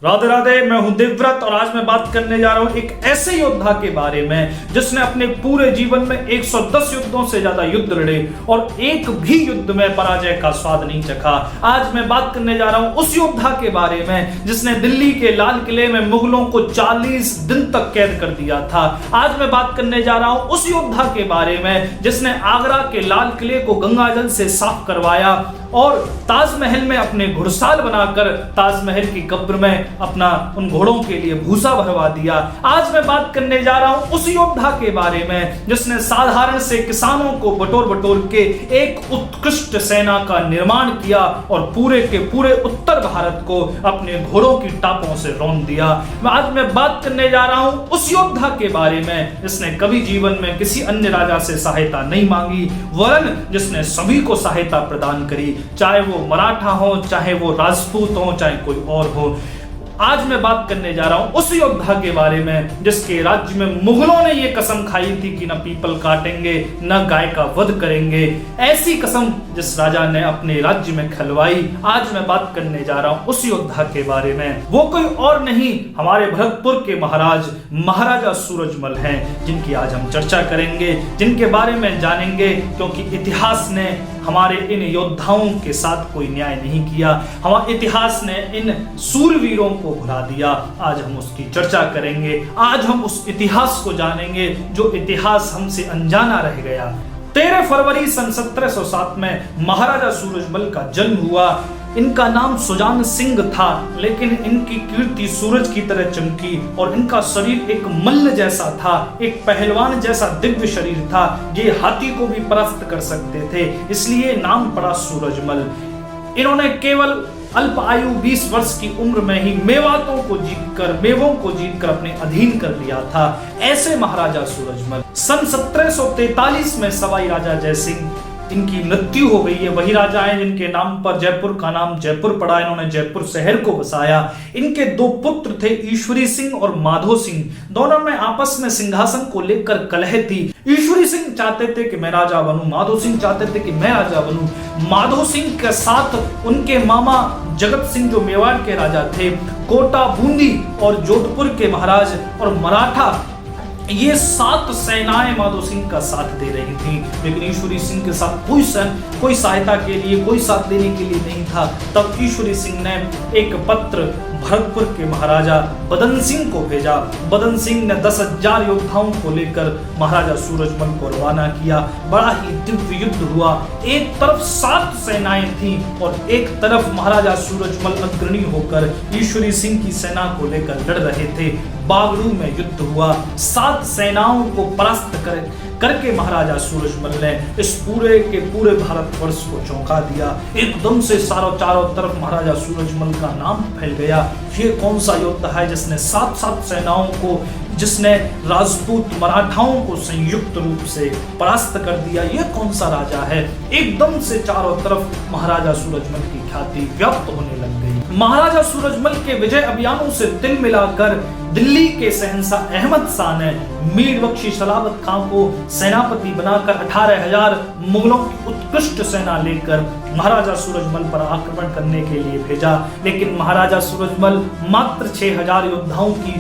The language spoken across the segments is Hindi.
राधे राधे, मैं हूं दिव्यव्रत और आज मैं बात करने जा रहा हूं एक ऐसे योद्धा के बारे में जिसने अपने पूरे जीवन में 110 युद्धों से ज्यादा युद्ध लड़े और एक भी युद्ध में पराजय का स्वाद नहीं चखा। आज मैं बात करने जा रहा हूं उस योद्धा के बारे में जिसने दिल्ली के लाल किले में मुगलों को 40 दिन तक कैद कर दिया था। आज मैं बात करने जा रहा हूं उस योद्धा के बारे में जिसने आगरा के लाल किले को गंगाजल से साफ करवाया और ताजमहल में अपने घुड़साल बनाकर ताजमहल की कब्र में अपना उन घोड़ों के लिए भूसा भरवा दिया। आज मैं बात करने जा रहा हूं उस योद्धा के बारे में जिसने साधारण से किसानों को बटोर बटोर के एक उत्कृष्ट सेना का निर्माण किया और पूरे के पूरे उत्तर भारत को अपने घोड़ों की टापों से रौंद दिया। आज मैं बात करने जा रहा हूं उस योद्धा के बारे में जिसने कभी जीवन में किसी अन्य राजा से सहायता नहीं मांगी, वरन जिसने सभी को सहायता प्रदान करी, चाहे वो मराठा हो, चाहे वो राजपूत हो, चाहे कोई और हो। आज मैं बात करने जा रहा हूं उस योद्धा के बारे में जिसके राज्य में मुगलों ने ये कसम खाई थी कि न पीपल काटेंगे न गाय का वध करेंगे। ऐसी कसम जिस राजा ने अपने राज्य में खलवाई। आज मैं बात करने जा रहा हूं उस योद्धा के बारे में। वो कोई और नहीं, हमारे भरतपुर के महाराज महाराजा सूरजमल हैं, जिनकी आज हम चर्चा करेंगे, जिनके बारे में जानेंगे, क्योंकि इतिहास ने हमारे इन योद्धाओं के साथ कोई न्याय नहीं किया। हमारे इतिहास ने इन सूरवीरों को भुला दिया। आज हम उसकी चर्चा करेंगे, आज हम उस इतिहास को जानेंगे जो इतिहास हमसे अनजाना रह गया। 13 फरवरी सन 1707 में महाराजा सूरजमल का जन्म हुआ। इनका नाम सुजान सिंह था, लेकिन इनकी कीर्ति सूरज की तरह चमकी और इनका शरीर एक मल्ल जैसा था, एक पहलवान जैसा दिव्य शरीर था। ये हाथी को भी परास्त कर सकते थे, इसलिए नाम पड़ा सूरजमल। इन्होंने केवल अल्प आयु 20 वर्ष की उम्र में ही मेवातों को जीतकर अपने अधीन कर लिया था। ऐसे महाराजा सूरजमल सन 1743 में सवाई राजा जयसिंह, इनकी मृत्यु हो गई है। वही राजा हैं जिनके नाम पर जयपुर का नाम जयपुर पड़ा। इन्होंने जयपुर शहर को बसाया। इनके 2 पुत्र थे, ईश्वरी सिंह और माधो सिंह। दोनों में आपस में सिंहासन को लेकर कलह थी। ईश्वरी सिंह चाहते थे कि मैं राजा बनूं, माधो सिंह चाहते थे कि मैं राजा बनूं। माधो सिंह के साथ उनके मामा जगत सिंह जो मेवाड़ के राजा थे, कोटा, बूंदी और जोधपुर के महाराज और मराठा, ये 7 सेनाएं माधो सिंह का साथ दे रही थी, लेकिन ईश्वरी सिंह के साथ कोई सहायता के लिए, कोई साथ देने के लिए नहीं था। तब ईश्वरी सिंह ने एक पत्र भरतपुर के महाराजा बदन सिंह को भेजा। बदन सिंह ने 10,000 योद्धाओं को लेकर महाराजा सूरजमल को रवाना किया। बड़ा ही दिव्य युद्ध हुआ। एक तरफ 7 सेनाएं थी और एक तरफ महाराजा सूरजमल अग्रणी होकर ईश्वरी सिंह की सेना को लेकर लड़ रहे थे। बागड़ू में युद्ध हुआ। 7 सेनाओं को परास्त करके महाराजा सूरजमल ने इस पूरे के पूरे भारतवर्ष को चौंका दिया। एकदम से चारों तरफ महाराजा सूरजमल का नाम फैल गया। ये कौन सा योद्धा है जिसने 7 सेनाओं को, जिसने राजपूत मराठाओं को संयुक्त रूप से परास्त कर दिया? ये कौन सा राजा है? एकदम से चारों तरफ महाराजा सूरजमल की ख्याति व्याप्त होने लग गई। महाराजा सूरजमल के विजय अभियानों से तिल मिलाकर दिल्ली के शहंशाह अहमद शाह ने मीर बख्शी सलावत खां को सेनापति बनाकर 18,000 मुगलों की उत्कृष्ट सेना लेकर महाराजा सूरजमल पर आक्रमण करने के लिए भेजा। लेकिन महाराजा सूरजमल मात्र 6,000 योद्धाओं की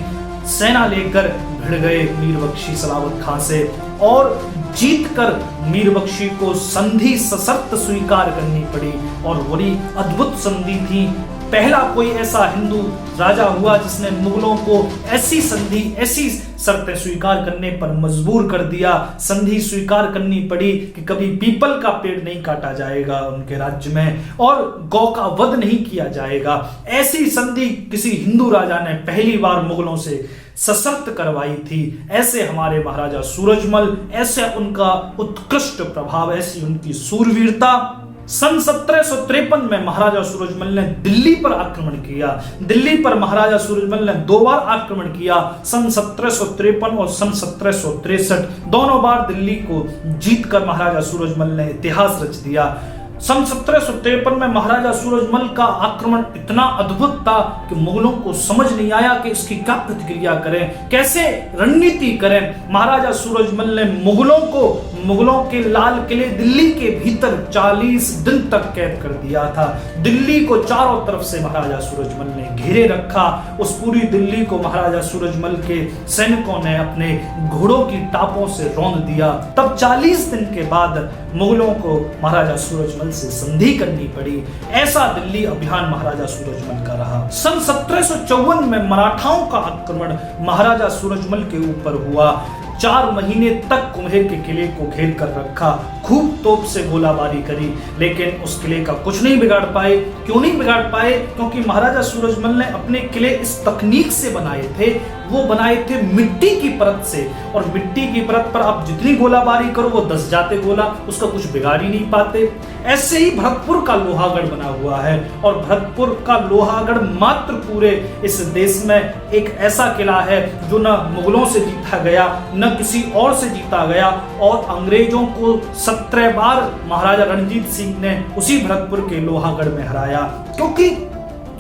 सेना लेकर भिड़ गए मीर बख्शी सलावत खां से और जीतकर मीर बख्शी को संधि सशर्त स्वीकार करनी पड़ी। और बड़ी अद्भुत संधि थी। पहला कोई ऐसा हिंदू राजा हुआ जिसने मुगलों को ऐसी संधि, ऐसी शर्तें स्वीकार करने पर मजबूर कर दिया। संधि स्वीकार करनी पड़ी कि कभी पीपल का पेड़ नहीं काटा जाएगा उनके राज्य में और गौ का वध नहीं किया जाएगा। ऐसी संधि किसी हिंदू राजा ने पहली बार मुगलों से सशर्त करवाई थी। ऐसे हमारे महाराजा सूरजमल, ऐसे उनका उत्कृष्ट प्रभाव, ऐसी उनकी सूरवीरता। सन 1753 में महाराजा सूरजमल ने दिल्ली पर आक्रमण किया। दिल्ली पर महाराजा सूरजमल ने 2 बार आक्रमण किया, सन 1753 और सन 1763। दोनों बार दिल्ली को जीतकर महाराजा सूरजमल ने इतिहास रच दिया। सन 1753 में महाराजा सूरजमल का आक्रमण इतना अद्भुत था कि मुगलों को समझ नहीं आया कि इसकी क्या प्रतिक्रिया करें, कैसे रणनीति करें। महाराजा सूरजमल ने मुगलों को मुगलों के लाल किले दिल्ली के भीतर 40 दिन तक कैद कर दिया था। दिल्ली को चारों तरफ से महाराजा सूरजमल ने घेरे रखा। उस पूरी दिल्ली को महाराजा सूरजमल के सैनिकों ने अपने घोड़ों की टापों से रौंद दिया। तब 40 दिन के बाद मुगलों को महाराजा सूरजमल से संधि करनी पड़ी। ऐसा दिल्ली अभियान महाराजा सूरजमल का रहा। सन 1754 में मराठाओं का आक्रमण महाराजा सूरजमल के ऊपर हुआ। 4 महीने तक कुम्हेर के किले को घेर कर रखा, खूब तोप से गोलाबारी करी, लेकिन उस किले का कुछ नहीं बिगाड़ पाए। क्यों नहीं बिगाड़ पाए? क्योंकि महाराजा सूरजमल ने अपने किले इस तकनीक से बनाए थे, वो बनाए थे मिट्टी की परत से, और मिट्टी की परत पर आप जितनी गोलाबारी करो वो धस जाते गोला, उसका कुछ बिगाड़ ही नहीं पाते। ऐसे ही भरतपुर का लोहागढ़ बना हुआ है, और भरतपुर का लोहागढ़ मात्र पूरे इस देश में एक ऐसा किला है जो न मुगलों से जीता गया न किसी और से जीता गया, और अंग्रेजों को 17 बार महाराजा रणजीत सिंह ने उसी भरतपुर के लोहागढ़ में हराया। क्योंकि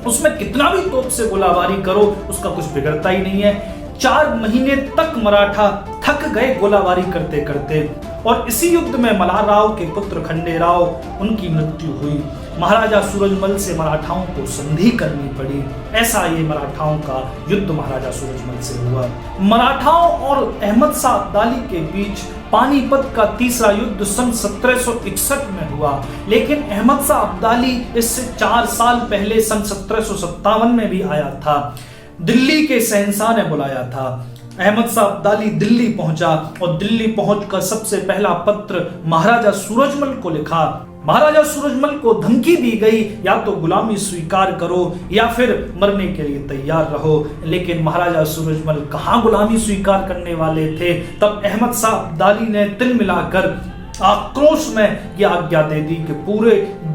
उसमें कितना भी तोप से गोलाबारी करो उसका कुछ बिगड़ता ही नहीं है। 4 महीने तक मराठा थक गए गोलाबारी करते करते, और इसी युद्ध में मल्हारराव के पुत्र खंडेराव उनकी मृत्यु हुई। महाराजा सूरजमल से मराठाओं को संधि करनी पड़ी। ऐसा ये मराठाओं का युद्ध महाराजा सूरजमल से हुआ। मराठाओं और अहमद शाह अब्दाली के बीच पानीपत का तीसरा युद्ध सन 1761 में हुआ, लेकिन अहमद शाह अब्दाली इससे 4 साल पहले सन 1757 में भी आया था। दिल्ली के शहंशाह ने बुलाया था। अहमद शाह अब्दाली दिल्ली पहुंचा, और दिल्ली पहुंचकर सबसे पहला पत्र महाराजा सूरजमल को लिखा। महाराजा सूरजमल को धमकी दी गई, या तो गुलामी स्वीकार करो या फिर मरने के लिए तैयार रहो। लेकिन महाराजा सूरजमल कहां गुलामी स्वीकार करने वाले थे। तब अहमद शाह अब्दाली ने तिल मिलाकर आक्रोश में यह आज्ञा दे दी कि पूरे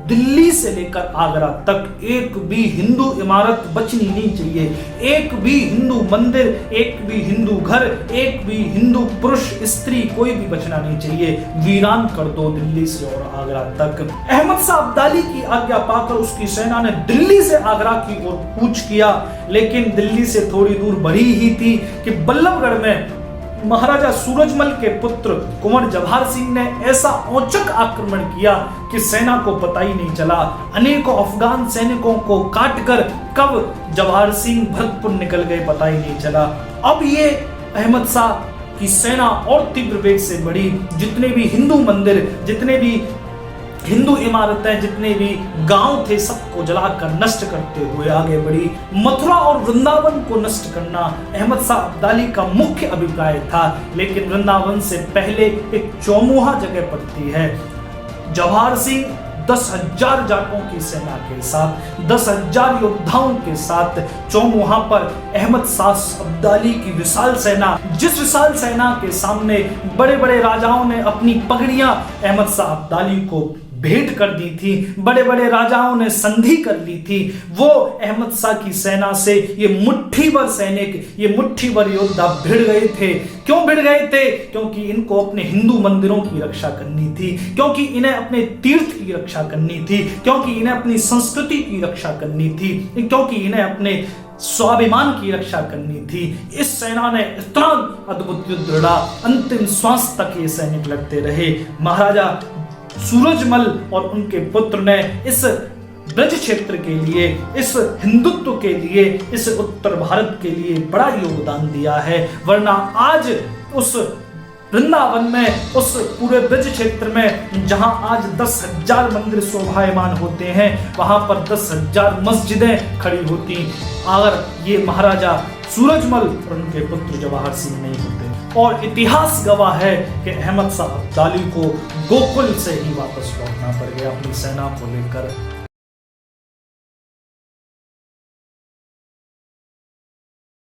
दिल्ली से लेकर आगरा तक एक भी हिंदू इमारत बचनी नहीं चाहिए, एक भी हिंदू मंदिर, एक भी हिंदू घर, एक भी हिंदू पुरुष स्त्री कोई भी बचना नहीं चाहिए, वीरान कर दो दिल्ली से और आगरा तक। अहमद शाह अब्दाली की आज्ञा पाकर उसकी सेना ने दिल्ली से आगरा की ओर कूच किया, लेकिन दिल्ली से थोड़ी दूर बढ़ी ही थी कि बल्लभगढ़ में महाराजा सूरजमल के पुत्र कुंवर जवाहर सिंह ने ऐसा औचक आक्रमण किया कि सेना को पता ही नहीं चला। अनेकों अफगान सैनिकों को काटकर कब जवाहर सिंह भरतपुर निकल गए पता ही नहीं चला। अब ये अहमद शाह की सेना और तीव्र वेग से बढ़ी। जितने भी हिंदू मंदिर, जितने भी हिंदू इमारतें, जितने भी गांव थे, सबको जलाकर नष्ट करते हुए आगे बढ़ी। मथुरा और वृंदावन को नष्ट करना अहमद शाह अब्दाली का मुख्य अभिप्राय था, लेकिन वृंदावन से पहले एक चौमुहा जगह पड़ती है। जवाहर सिंह 10,000 जाटों की सेना के साथ, 10,000 योद्धाओं के साथ चौमुहा पर अहमद शाह अब्दाली की विशाल सेना, जिस विशाल सेना के सामने बड़े बड़े राजाओं ने अपनी पगड़ियां अहमद शाह अब्दाली को भेंट कर दी थी, बड़े बड़े राजाओं ने संधि कर ली थी, वो अहमद शाह की सेना से ये मुट्ठी भर सैनिक, ये मुट्ठी भर योद्धा भिड़ गए थे। क्यों भिड़ गए थे? क्योंकि इनको अपने हिंदू मंदिरों की रक्षा करनी थी, क्योंकि इन्हें अपने तीर्थ की रक्षा करनी थी, क्योंकि इन्हें अपनी संस्कृति की रक्षा करनी थी, क्योंकि इन्हें अपने स्वाभिमान की रक्षा करनी थी। इस सेना ने इतना अद्भुत युद्ध लड़ा, अंतिम श्वास तक ये सैनिक लड़ते रहे। महाराजा सूरजमल और उनके पुत्र ने इस ब्रज क्षेत्र के लिए, इस हिंदुत्व के लिए, इस उत्तर भारत के लिए बड़ा योगदान दिया है। वरना आज उस वृंदावन में, उस पूरे ब्रज क्षेत्र में जहां आज 10,000 मंदिर शोभायमान होते हैं, वहां पर 10,000 मस्जिदें खड़ी होती अगर ये महाराजा सूरजमल और उनके पुत्र जवाहर सिंह नहीं होते। और इतिहास गवाह है कि अहमद शाह अब्दाली को गोकुल से ही वापस लौटना पड़ गया अपनी सेना को लेकर।